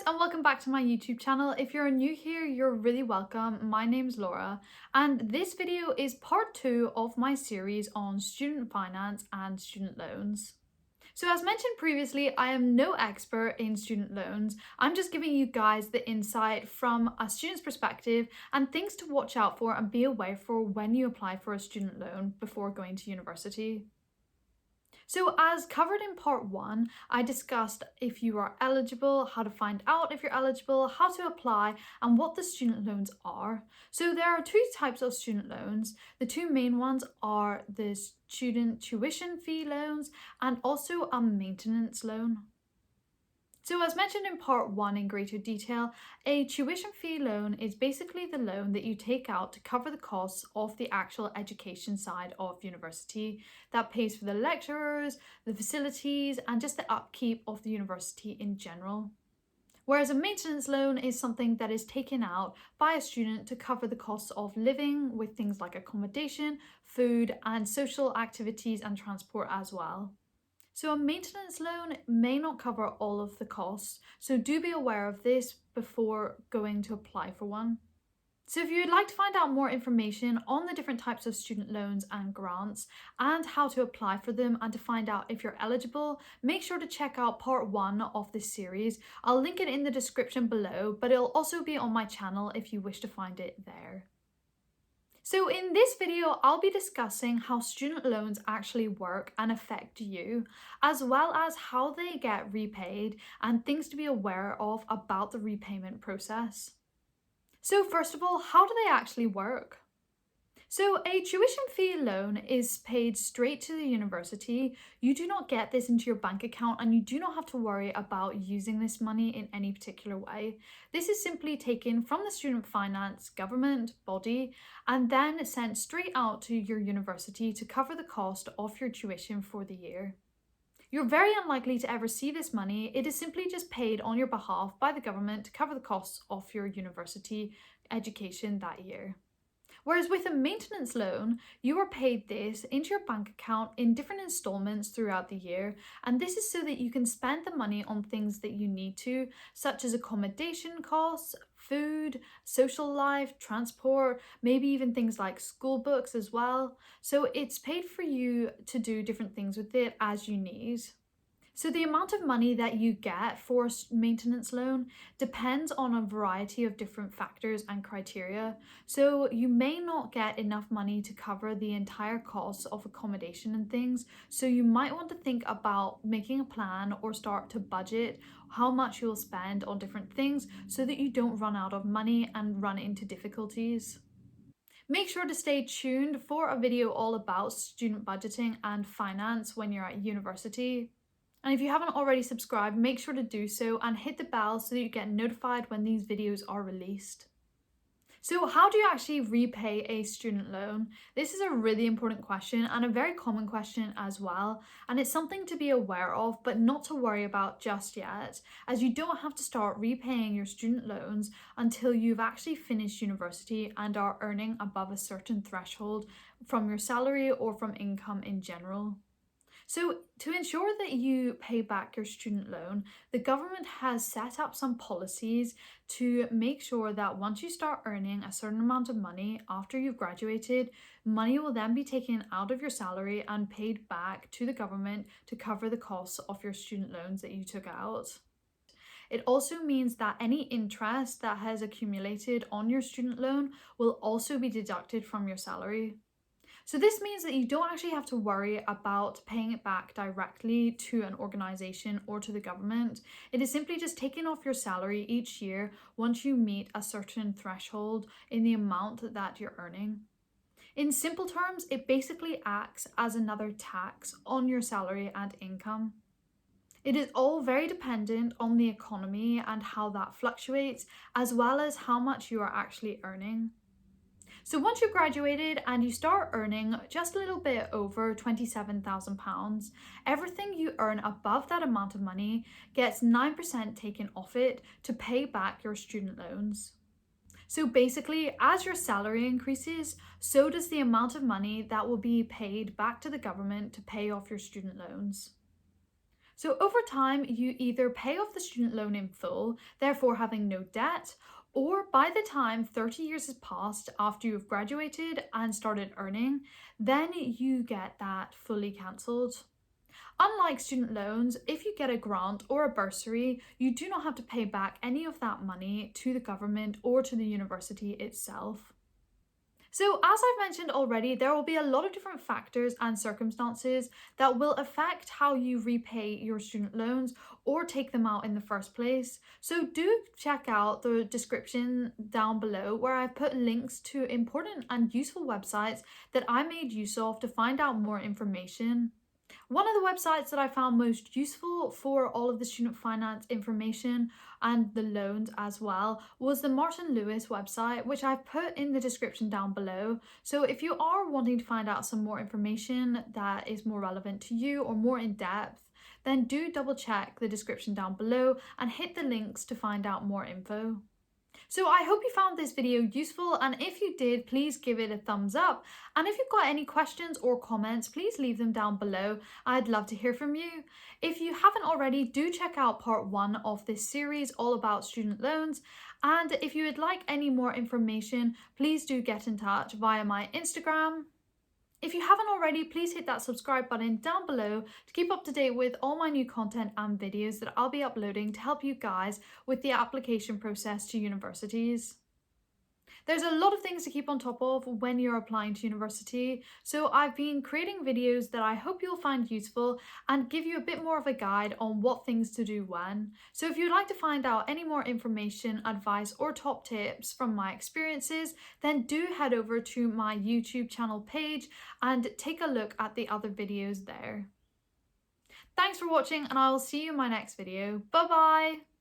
and welcome back to my YouTube channel. If you're new here, you're really welcome. My name's Laura and this video is part 2 of my series on student finance and student loans. So as mentioned previously, I am no expert in student loans. I'm just giving you guys the insight from a student's perspective and things to watch out for and be aware for when you apply for a student loan before going to university. So as covered in part 1, I discussed if you are eligible, how to find out if you're eligible, how to apply, and what the student loans are. So there are two types of student loans. The two main ones are the student tuition fee loans and also a maintenance loan. So as mentioned in part 1 in greater detail, a tuition fee loan is basically the loan that you take out to cover the costs of the actual education side of university. That pays for the lecturers, the facilities, and just the upkeep of the university in general. Whereas a maintenance loan is something that is taken out by a student to cover the costs of living with things like accommodation, food, and social activities and transport as well. So a maintenance loan may not cover all of the costs, so do be aware of this before going to apply for one. So if you'd like to find out more information on the different types of student loans and grants and how to apply for them and to find out if you're eligible, make sure to check out part 1 of this series. I'll link it in the description below, but it'll also be on my channel if you wish to find it there. So in this video, I'll be discussing how student loans actually work and affect you, as well as how they get repaid and things to be aware of about the repayment process. So first of all, how do they actually work? So a tuition fee loan is paid straight to the university. You do not get this into your bank account and you do not have to worry about using this money in any particular way. This is simply taken from the student finance government body and then sent straight out to your university to cover the cost of your tuition for the year. You're very unlikely to ever see this money. It is simply just paid on your behalf by the government to cover the costs of your university education that year. Whereas with a maintenance loan, you are paid this into your bank account in different installments throughout the year, and this is so that you can spend the money on things that you need to, such as accommodation costs, food, social life, transport, maybe even things like school books as well. So it's paid for you to do different things with it as you need. So the amount of money that you get for a maintenance loan depends on a variety of different factors and criteria. So you may not get enough money to cover the entire cost of accommodation and things. So you might want to think about making a plan or start to budget how much you'll spend on different things so that you don't run out of money and run into difficulties. Make sure to stay tuned for a video all about student budgeting and finance when you're at university. And if you haven't already subscribed, make sure to do so and hit the bell so that you get notified when these videos are released. So how do you actually repay a student loan? This is a really important question and a very common question as well. And it's something to be aware of, but not to worry about just yet, as you don't have to start repaying your student loans until you've actually finished university and are earning above a certain threshold from your salary or from income in general. So to ensure that you pay back your student loan, the government has set up some policies to make sure that once you start earning a certain amount of money after you've graduated, money will then be taken out of your salary and paid back to the government to cover the costs of your student loans that you took out. It also means that any interest that has accumulated on your student loan will also be deducted from your salary. So this means that you don't actually have to worry about paying it back directly to an organisation or to the government. It is simply just taken off your salary each year once you meet a certain threshold in the amount that you're earning. In simple terms, it basically acts as another tax on your salary and income. It is all very dependent on the economy and how that fluctuates, as well as how much you are actually earning. So once you've graduated and you start earning just a little bit over £27,000, everything you earn above that amount of money gets 9% taken off it to pay back your student loans. So basically, as your salary increases, so does the amount of money that will be paid back to the government to pay off your student loans. So over time, you either pay off the student loan in full, therefore having no debt, or by the time 30 years has passed after you've graduated and started earning, then you get that fully cancelled. Unlike student loans, if you get a grant or a bursary, you do not have to pay back any of that money to the government or to the university itself. So, as I've mentioned already, there will be a lot of different factors and circumstances that will affect how you repay your student loans or take them out in the first place. So, do check out the description down below where I've put links to important and useful websites that I made use of to find out more information. One of the websites that I found most useful for all of the student finance information and the loans as well was the Martin Lewis website, which I've put in the description down below. So if you are wanting to find out some more information that is more relevant to you or more in depth, then do double check the description down below and hit the links to find out more info. So I hope you found this video useful, and if you did, please give it a thumbs up. And if you've got any questions or comments, please leave them down below. I'd love to hear from you. If you haven't already, do check out part 1 of this series all about student loans. And if you would like any more information, please do get in touch via my Instagram. If you haven't already, please hit that subscribe button down below to keep up to date with all my new content and videos that I'll be uploading to help you guys with the application process to universities. There's a lot of things to keep on top of when you're applying to university, so I've been creating videos that I hope you'll find useful and give you a bit more of a guide on what things to do when. So if you'd like to find out any more information, advice, or top tips from my experiences, then do head over to my YouTube channel page and take a look at the other videos there. Thanks for watching, and I will see you in my next video. Bye bye!